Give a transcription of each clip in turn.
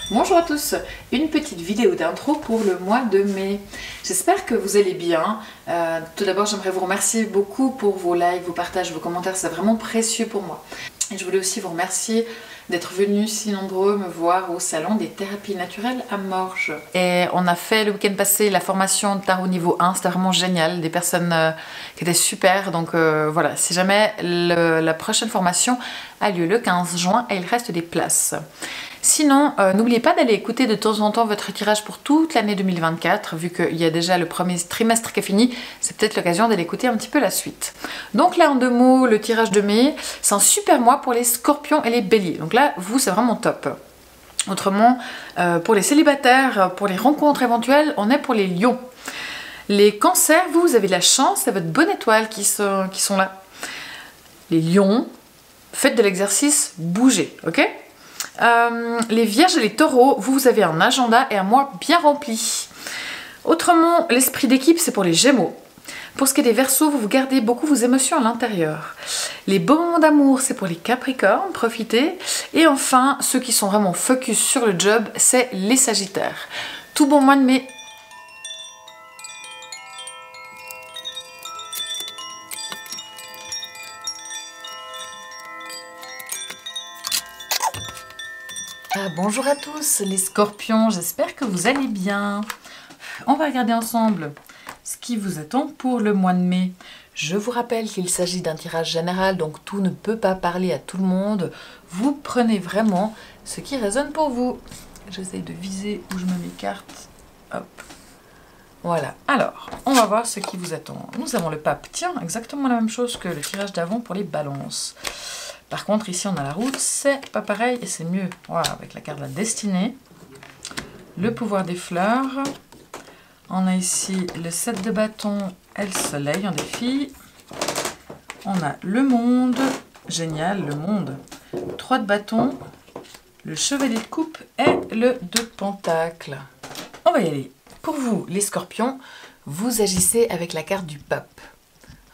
Bonjour à tous, une petite vidéo d'intro pour le mois de mai. J'espère que vous allez bien. Tout d'abord, j'aimerais vous remercier beaucoup pour vos likes, vos partages, vos commentaires, c'est vraiment précieux pour moi. Et je voulais aussi vous remercier d'être venus si nombreux me voir au salon des thérapies naturelles à Morges. Et on a fait le week-end passé la formation de tarot niveau 1, c'était vraiment génial, des personnes qui étaient super. Donc voilà, si jamais la prochaine formation a lieu le 15 juin et il reste des places. Sinon, n'oubliez pas d'aller écouter de temps en temps votre tirage pour toute l'année 2024, vu qu'il y a déjà le premier trimestre qui est fini, c'est peut-être l'occasion d'aller écouter un petit peu la suite. Donc là, en 2 mots, le tirage de mai, c'est un super mois pour les scorpions et les béliers. Donc là, vous, c'est vraiment top. Autrement, pour les célibataires, pour les rencontres éventuelles, on est pour les lions. Les cancers, vous avez de la chance, c'est votre bonne étoile qui sont là. Les lions, faites de l'exercice, bougez, ok ? Les vierges et les taureaux, vous avez un agenda et un mois bien rempli. Autrement, l'esprit d'équipe, c'est pour les gémeaux. Pour ce qui est des verseaux, vous gardez beaucoup vos émotions à l'intérieur. Les beaux moments d'amour, c'est pour les capricornes, profitez. Et enfin, ceux qui sont vraiment focus sur le job, c'est les sagittaires. Tout bon mois de mai. Bonjour à tous les scorpions, j'espère que vous allez bien. On va regarder ensemble ce qui vous attend pour le mois de mai. Je vous rappelle qu'il s'agit d'un tirage général, donc tout ne peut pas parler à tout le monde. Vous prenez vraiment ce qui résonne pour vous. J'essaye de viser où je mets mes cartes. Hop. Voilà, alors, on va voir ce qui vous attend. Nous avons le pape, tiens, exactement la même chose que le tirage d'avant pour les balances. Par contre, ici, on a la route, c'est pas pareil et c'est mieux. Voilà, avec la carte de la destinée. Le pouvoir des fleurs. On a ici le 7 de bâton et le soleil en défi. On a le monde. Génial, le monde. 3 de bâton. Le chevalier de coupe et le 2 de pentacle. On va y aller. Pour vous, les scorpions, vous agissez avec la carte du pape.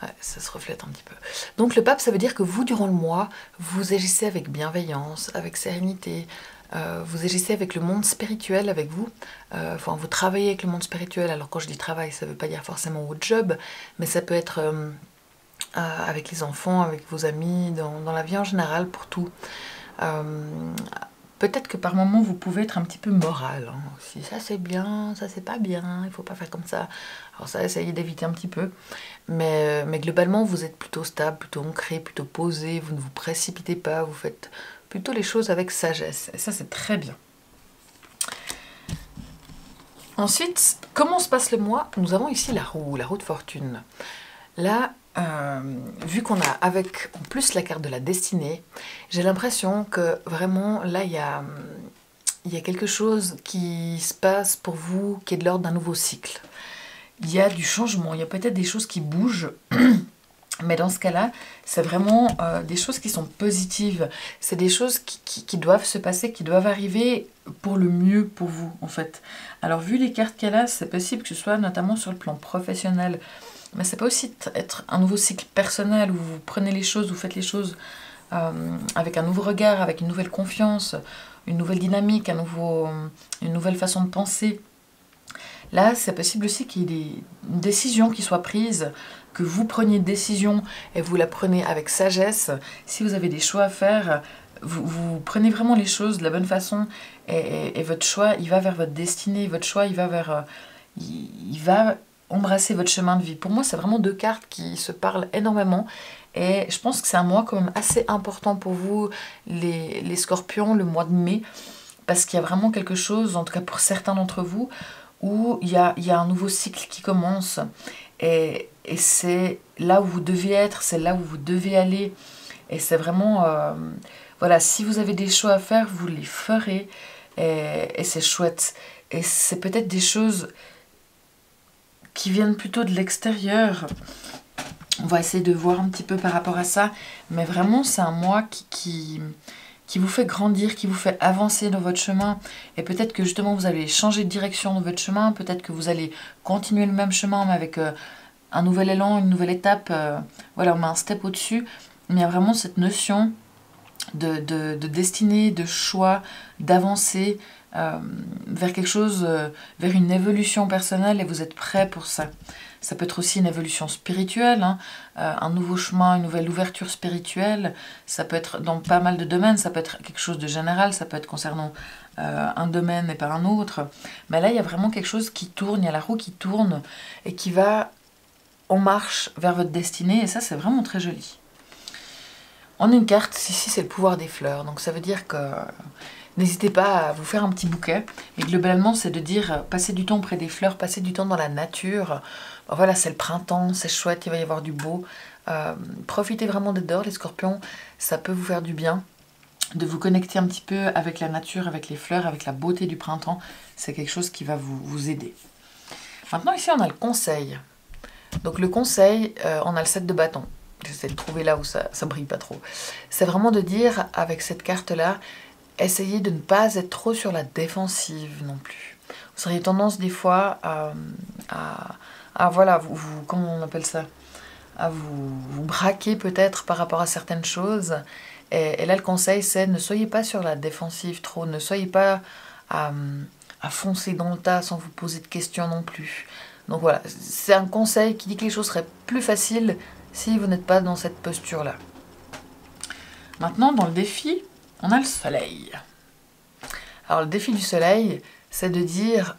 Ouais, ça se reflète un petit peu. Donc le pape, ça veut dire que vous, durant le mois, vous agissez avec bienveillance, avec sérénité, vous agissez avec le monde spirituel avec vous. Enfin, vous travaillez avec le monde spirituel. Alors quand je dis travail, ça ne veut pas dire forcément votre job, mais ça peut être avec les enfants, avec vos amis, dans la vie en général, pour tout. Peut-être que par moments, vous pouvez être un petit peu moral. Hein, aussi. Ça c'est bien, ça c'est pas bien, il ne faut pas faire comme ça. Alors ça, essayez d'éviter un petit peu. Mais globalement, vous êtes plutôt stable, plutôt ancré, plutôt posé. Vous ne vous précipitez pas, vous faites plutôt les choses avec sagesse. Et ça, c'est très bien. Ensuite, comment se passe le mois? Nous avons ici la roue de fortune. Là, vu qu'on a avec en plus la carte de la destinée, j'ai l'impression que vraiment là il y a quelque chose qui se passe pour vous qui est de l'ordre d'un nouveau cycle. Il y a du changement, il y a peut-être des choses qui bougent, mais dans ce cas-là, c'est vraiment des choses qui sont positives. C'est des choses qui doivent se passer, qui doivent arriver pour le mieux pour vous en fait. Alors vu les cartes qu'elle a, c'est possible que ce soit notamment sur le plan professionnel. Mais ça peut aussi être un nouveau cycle personnel où vous prenez les choses, vous faites les choses avec un nouveau regard, avec une nouvelle confiance, une nouvelle dynamique, une nouvelle façon de penser. Là, c'est possible aussi qu'il y ait une décision qui soit prise, que vous preniez une décision et vous la prenez avec sagesse. Si vous avez des choix à faire, vous prenez vraiment les choses de la bonne façon et votre choix, il va vers votre destinée, votre choix, il va vers... il va embrasser votre chemin de vie. Pour moi, c'est vraiment 2 cartes qui se parlent énormément et je pense que c'est un mois quand même assez important pour vous, les scorpions, le mois de mai, parce qu'il y a vraiment quelque chose, en tout cas pour certains d'entre vous, où il y a un nouveau cycle qui commence et c'est là où vous devez être, c'est là où vous devez aller et c'est vraiment... voilà, si vous avez des choix à faire, vous les ferez et c'est chouette. Et c'est peut-être des choses qui viennent plutôt de l'extérieur. On va essayer de voir un petit peu par rapport à ça. Mais vraiment, c'est un mois qui vous fait grandir, qui vous fait avancer dans votre chemin. Et peut-être que justement, vous allez changer de direction dans votre chemin. Peut-être que vous allez continuer le même chemin, mais avec un nouvel élan, une nouvelle étape. Voilà, on met un step au-dessus. Mais il y a vraiment cette notion de destinée, de choix, d'avancer vers quelque chose, vers une évolution personnelle et vous êtes prêt pour ça. Ça peut être aussi une évolution spirituelle, hein, un nouveau chemin, une nouvelle ouverture spirituelle. Ça peut être dans pas mal de domaines, ça peut être quelque chose de général, ça peut être concernant un domaine et pas un autre. Mais là, il y a vraiment quelque chose qui tourne, il y a la roue qui tourne et qui va en marche vers votre destinée. Et ça, c'est vraiment très joli. On a une carte, ici, c'est le pouvoir des fleurs. Donc ça veut dire que n'hésitez pas à vous faire un petit bouquet. Et globalement, c'est de dire, passez du temps près des fleurs, passez du temps dans la nature. Ben voilà, c'est le printemps, c'est chouette, il va y avoir du beau. Profitez vraiment d'être dehors, les scorpions. Ça peut vous faire du bien. De vous connecter un petit peu avec la nature, avec les fleurs, avec la beauté du printemps. C'est quelque chose qui va vous aider. Maintenant, ici, on a le conseil. Donc le conseil, on a le 7 de bâton. J'essaie de trouver là où ça brille pas trop. C'est vraiment de dire, avec cette carte-là, essayez de ne pas être trop sur la défensive non plus. Vous auriez tendance des fois à voilà, comment on appelle ça, à vous braquer peut-être par rapport à certaines choses. Et là, le conseil, c'est ne soyez pas sur la défensive trop, ne soyez pas à foncer dans le tas sans vous poser de questions non plus. Donc voilà, c'est un conseil qui dit que les choses seraient plus faciles si vous n'êtes pas dans cette posture-là. Maintenant, dans le défi, on a le soleil. Alors, le défi du soleil, c'est de dire,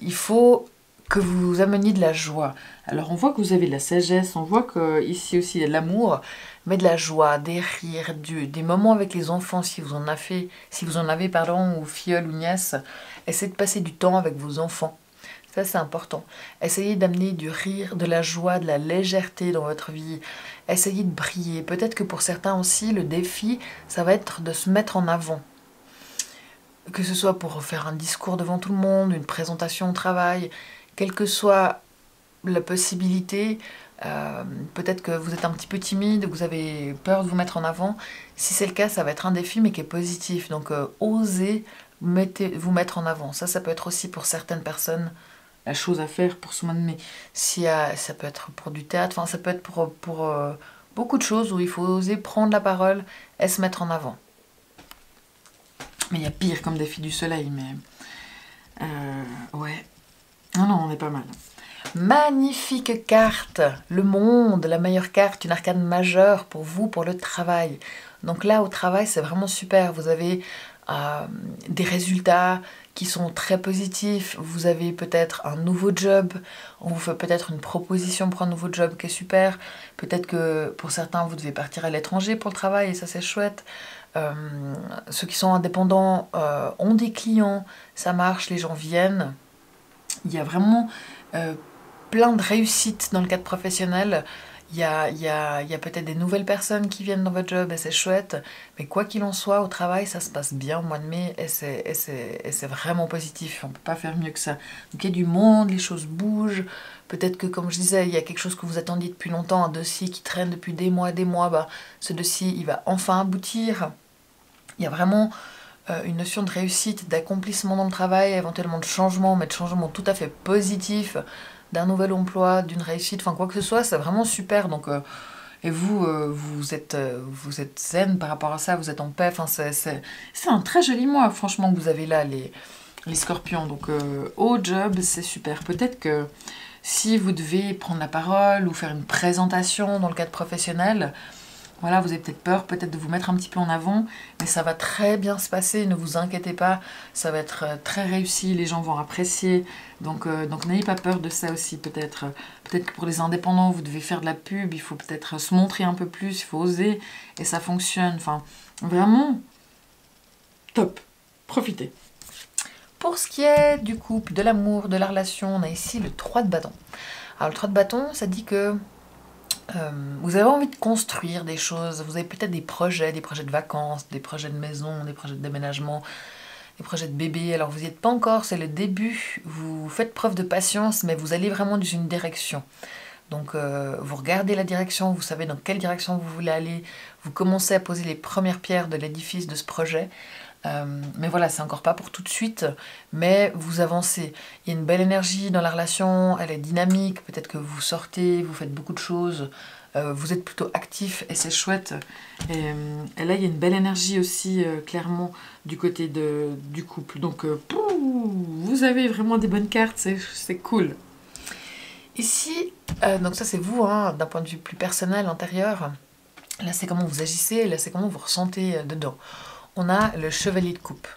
il faut que vous ameniez de la joie. Alors, on voit que vous avez de la sagesse, on voit qu'ici aussi, il y a de l'amour, mais de la joie, des rires, des moments avec les enfants, si vous en avez, pardon, ou filleul ou nièce. Essayez de passer du temps avec vos enfants. Ça, c'est important. Essayez d'amener du rire, de la joie, de la légèreté dans votre vie. Essayez de briller. Peut-être que pour certains aussi, le défi, ça va être de se mettre en avant. Que ce soit pour faire un discours devant tout le monde, une présentation au travail, quelle que soit la possibilité, peut-être que vous êtes un petit peu timide, vous avez peur de vous mettre en avant. Si c'est le cas, ça va être un défi, mais qui est positif. Donc, osez vous mettre en avant. Ça peut être aussi pour certaines personnes la chose à faire pour ce mois de mai. Ça peut être pour du théâtre, enfin ça peut être pour beaucoup de choses où il faut oser prendre la parole et se mettre en avant. Mais il y a pire comme défi du soleil, mais ouais. Non, on est pas mal. Magnifique carte, le monde, la meilleure carte, une arcane majeure pour vous, pour le travail. Donc là, au travail, c'est vraiment super. Vous avez des résultats qui sont très positifs. Vous avez peut-être un nouveau job, on vous fait peut-être une proposition pour un nouveau job qui est super. Peut-être que pour certains, vous devez partir à l'étranger pour le travail et ça, c'est chouette. Ceux qui sont indépendants ont des clients, ça marche, les gens viennent. Il y a vraiment plein de réussites dans le cadre professionnel. Il y a peut-être des nouvelles personnes qui viennent dans votre job et c'est chouette. Mais quoi qu'il en soit, au travail, ça se passe bien au mois de mai et c'est vraiment positif. On ne peut pas faire mieux que ça. Donc il y a du monde, les choses bougent. Peut-être que, comme je disais, il y a quelque chose que vous attendiez depuis longtemps, un dossier qui traîne depuis des mois, bah, ce dossier, il va enfin aboutir. Il y a vraiment une notion de réussite, d'accomplissement dans le travail, éventuellement de changement, mais de changement tout à fait positif, d'un nouvel emploi, d'une réussite, enfin quoi que ce soit, c'est vraiment super. Donc, et vous êtes zen par rapport à ça, vous êtes en paix. Enfin, c'est un très joli mois, franchement, que vous avez là, les scorpions. Donc, au job, c'est super. Peut-être que si vous devez prendre la parole ou faire une présentation dans le cadre professionnel, voilà, vous avez peut-être peur, peut-être de vous mettre un petit peu en avant, mais ça va très bien se passer, ne vous inquiétez pas, ça va être très réussi, les gens vont apprécier, donc n'ayez pas peur de ça aussi, peut-être que pour les indépendants, vous devez faire de la pub, il faut peut-être se montrer un peu plus, il faut oser, et ça fonctionne, enfin, vraiment, top, profitez. Pour ce qui est du couple, de l'amour, de la relation, on a ici le 3 de bâton. Alors le 3 de bâton, ça dit que vous avez envie de construire des choses, vous avez peut-être des projets de vacances, des projets de maison, des projets de déménagement, des projets de bébé. Alors vous n'y êtes pas encore, c'est le début, vous faites preuve de patience, mais vous allez vraiment dans une direction. Donc vous regardez la direction, vous savez dans quelle direction vous voulez aller, vous commencez à poser les premières pierres de l'édifice de ce projet. Mais voilà, c'est encore pas pour tout de suite, mais vous avancez. Il y a une belle énergie dans la relation, elle est dynamique, peut-être que vous sortez, vous faites beaucoup de choses, vous êtes plutôt actif et c'est chouette. Et là, il y a une belle énergie aussi, clairement, du côté du couple. Donc, vous avez vraiment des bonnes cartes, c'est cool. Ici, donc ça c'est vous, hein, d'un point de vue plus personnel, intérieur. Là, c'est comment vous agissez, là, c'est comment vous ressentez dedans. On a le chevalier de coupe.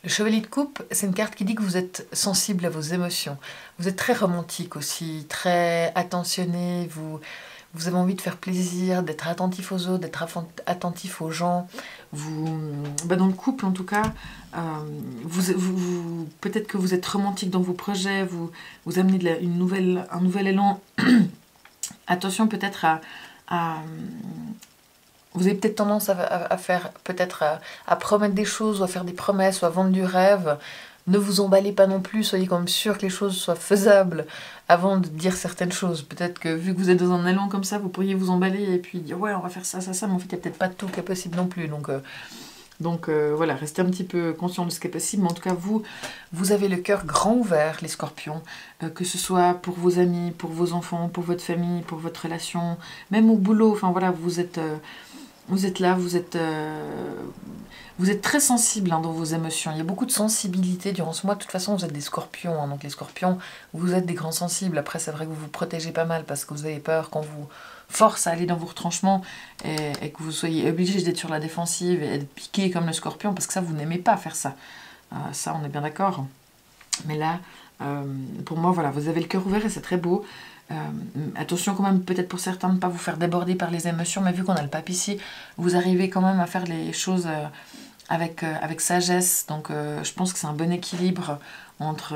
Le chevalier de coupe, c'est une carte qui dit que vous êtes sensible à vos émotions. Vous êtes très romantique aussi, très attentionné, vous avez envie de faire plaisir, d'être attentif aux autres, d'être attentif aux gens. Dans le couple, en tout cas, peut-être que vous êtes romantique dans vos projets, vous amenez un nouvel élan. Attention peut-être vous avez peut-être tendance à faire, peut-être à promettre des choses, ou à faire des promesses, ou à vendre du rêve. Ne vous emballez pas non plus, soyez quand même sûr que les choses soient faisables avant de dire certaines choses. Peut-être que vu que vous êtes dans un élan comme ça, vous pourriez vous emballer et puis dire ouais, on va faire ça, ça, ça, mais en fait, il n'y a peut-être pas tout qui est possible non plus. Donc voilà, restez un petit peu conscient de ce qui est possible. Mais en tout cas, vous avez le cœur grand ouvert, les scorpions, que ce soit pour vos amis, pour vos enfants, pour votre famille, pour votre relation, même au boulot. Enfin voilà, vous êtes là, vous êtes très sensible dans vos émotions. Il y a beaucoup de sensibilité durant ce mois. De toute façon, vous êtes des scorpions. Hein, donc les scorpions, vous êtes des grands sensibles. Après, c'est vrai que vous vous protégez pas mal parce que vous avez peur qu'on vous force à aller dans vos retranchements et que vous soyez obligé d'être sur la défensive et d'être piqué comme le scorpion parce que ça, vous n'aimez pas faire ça. Ça, on est bien d'accord. Mais là, pour moi, voilà, vous avez le cœur ouvert et c'est très beau. Attention quand même, peut-être pour certains, de ne pas vous faire déborder par les émotions, mais vu qu'on a le pape ici, vous arrivez quand même à faire les choses avec sagesse. Donc je pense que c'est un bon équilibre entre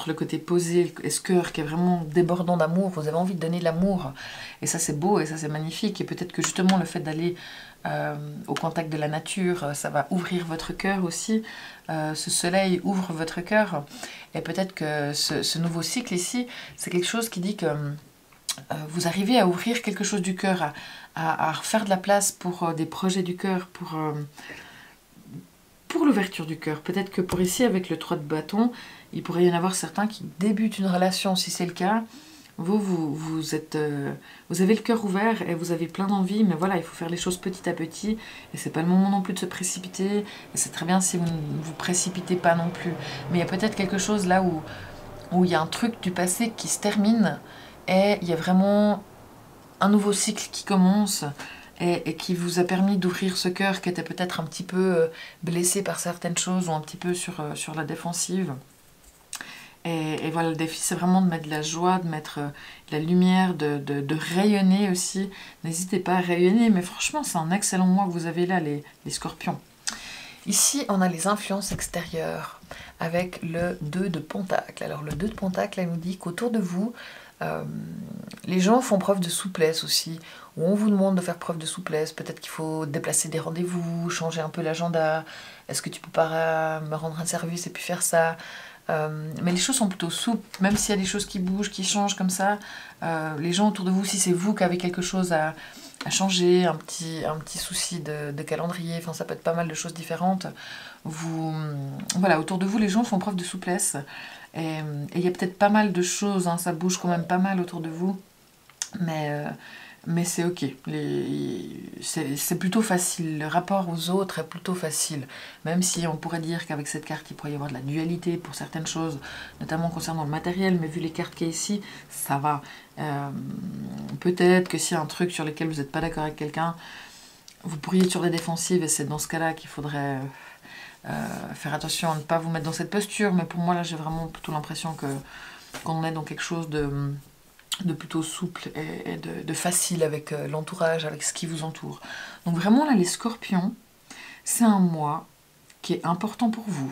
le côté posé et ce cœur qui est vraiment débordant d'amour. Vous avez envie de donner de l'amour et ça c'est beau et ça c'est magnifique. Et peut-être que justement le fait d'aller au contact de la nature, ça va ouvrir votre cœur aussi. Ce soleil ouvre votre cœur et peut-être que ce nouveau cycle ici, c'est quelque chose qui dit que vous arrivez à ouvrir quelque chose du cœur, à refaire de la place pour des projets du cœur, pour l'ouverture du cœur. Peut-être que pour ici, avec le 3 de bâton, il pourrait y en avoir certains qui débutent une relation, si c'est le cas. Vous avez le cœur ouvert et vous avez plein d'envie, mais voilà, il faut faire les choses petit à petit. Et c'est pas le moment non plus de se précipiter. Et c'est très bien si vous ne vous précipitez pas non plus. Mais il y a peut-être quelque chose là où il y a un truc du passé qui se termine et il y a vraiment un nouveau cycle qui commence et qui vous a permis d'ouvrir ce cœur qui était peut-être un petit peu blessé par certaines choses ou un petit peu sur la défensive. Et voilà, le défi, c'est vraiment de mettre de la joie, de mettre de la lumière, de rayonner aussi. N'hésitez pas à rayonner, mais franchement, c'est un excellent mois que vous avez là, les scorpions. Ici, on a les influences extérieures avec le 2 de Pentacle. Alors, le 2 de Pentacle, elle nous dit qu'autour de vous, les gens font preuve de souplesse aussi, ou on vous demande de faire preuve de souplesse. Peut-être qu'il faut déplacer des rendez-vous, changer un peu l'agenda. Est-ce que tu peux pas me rendre un service et puis faire ça? Mais les choses sont plutôt souples, même s'il y a des choses qui bougent, qui changent comme ça. Les gens autour de vous, si c'est vous qui avez quelque chose à changer, un petit souci de calendrier, enfin ça peut être pas mal de choses différentes. Voilà, autour de vous, les gens font preuve de souplesse. Et il y a peut-être pas mal de choses, hein, ça bouge quand même pas mal autour de vous. Mais c'est ok, c'est plutôt facile, le rapport aux autres est plutôt facile, même si on pourrait dire qu'avec cette carte il pourrait y avoir de la dualité pour certaines choses, notamment concernant le matériel, mais vu les cartes qu'il y a ici, ça va. Peut-être que s'il y a un truc sur lequel vous n'êtes pas d'accord avec quelqu'un, vous pourriez être sur la défensive et c'est dans ce cas-là qu'il faudrait faire attention à ne pas vous mettre dans cette posture, mais pour moi là j'ai vraiment plutôt l'impression qu'on est dans quelque chose de plutôt souple et de facile avec l'entourage, avec ce qui vous entoure. Donc vraiment là les scorpions, c'est un mois qui est important pour vous.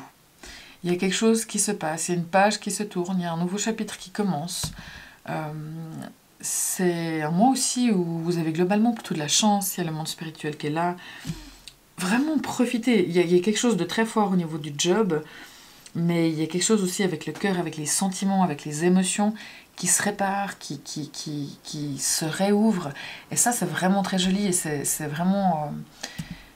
Il y a quelque chose qui se passe, il y a une page qui se tourne, il y a un nouveau chapitre qui commence. C'est un mois aussi où vous avez globalement plutôt de la chance, il y a le monde spirituel qui est là. Vraiment profitez, il y a quelque chose de très fort au niveau du job, mais il y a quelque chose aussi avec le cœur, avec les sentiments, avec les émotions qui se réparent, qui se réouvrent. Et ça, c'est vraiment très joli et c'est vraiment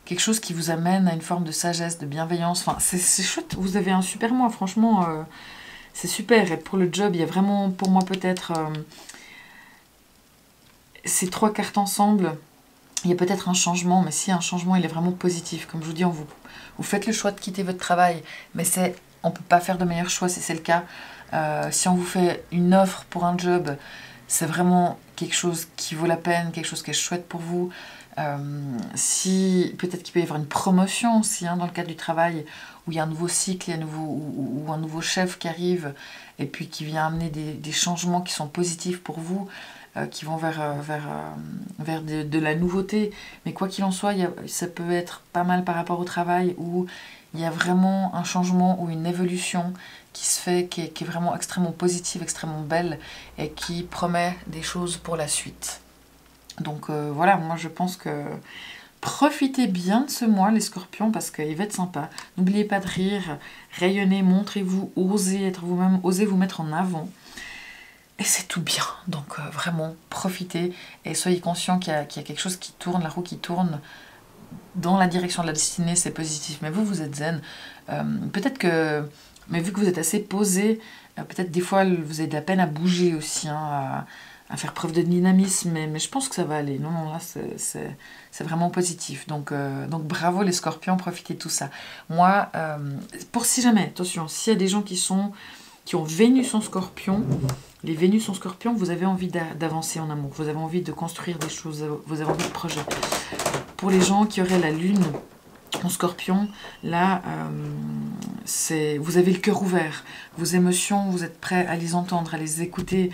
quelque chose qui vous amène à une forme de sagesse, de bienveillance. Enfin, c'est chouette, vous avez un super mois, franchement, c'est super. Et pour le job, il y a vraiment, pour moi peut-être... ces 3 cartes ensemble, il y a peut-être un changement, mais si un changement, il est vraiment positif. Comme je vous dis, vous faites le choix de quitter votre travail, mais on ne peut pas faire de meilleur choix si c'est le cas. Si on vous fait une offre pour un job, c'est vraiment quelque chose qui vaut la peine, quelque chose qui est chouette pour vous. Si peut-être qu'il peut y avoir une promotion aussi dans le cadre du travail, où il y a un nouveau cycle, ou un nouveau chef qui arrive, et puis qui vient amener des changements qui sont positifs pour vous, qui vont vers de la nouveauté. Mais quoi qu'il en soit, ça peut être pas mal par rapport au travail, où il y a vraiment un changement ou une évolution qui se fait, qui est vraiment extrêmement positive, extrêmement belle, et qui promet des choses pour la suite. Donc voilà, moi je pense que profitez bien de ce mois les scorpions, parce qu'il va être sympa. N'oubliez pas de rire, rayonnez, montrez-vous, osez être vous-même, osez vous mettre en avant. Et c'est tout bien, donc vraiment profitez et soyez conscients qu'il y a quelque chose qui tourne, la roue qui tourne dans la direction de la destinée, c'est positif. Mais vous êtes zen. Peut-être que, mais vu que vous êtes assez posé, peut-être des fois vous avez de la peine à bouger aussi, à faire preuve de dynamisme, mais je pense que ça va aller. Non, là, c'est vraiment positif. Donc bravo les scorpions, profitez de tout ça. Moi, pour si jamais, attention, s'il y a des gens qui ont Vénus en scorpion, les Vénus en scorpion, vous avez envie d'avancer en amour, vous avez envie de construire des choses, vous avez envie de projet. Pour les gens qui auraient la lune en scorpion, là, vous avez le cœur ouvert. Vos émotions, vous êtes prêts à les entendre, à les écouter,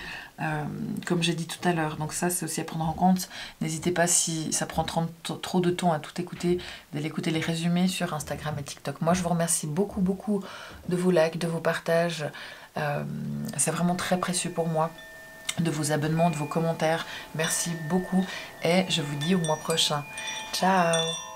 comme j'ai dit tout à l'heure. Donc ça, c'est aussi à prendre en compte. N'hésitez pas, si ça prend trop de temps à tout écouter, d'aller écouter les résumés sur Instagram et TikTok. Moi, je vous remercie beaucoup, beaucoup de vos likes, de vos partages. C'est vraiment très précieux pour moi, de vos abonnements, de vos commentaires. Merci beaucoup et je vous dis au mois prochain. Ciao!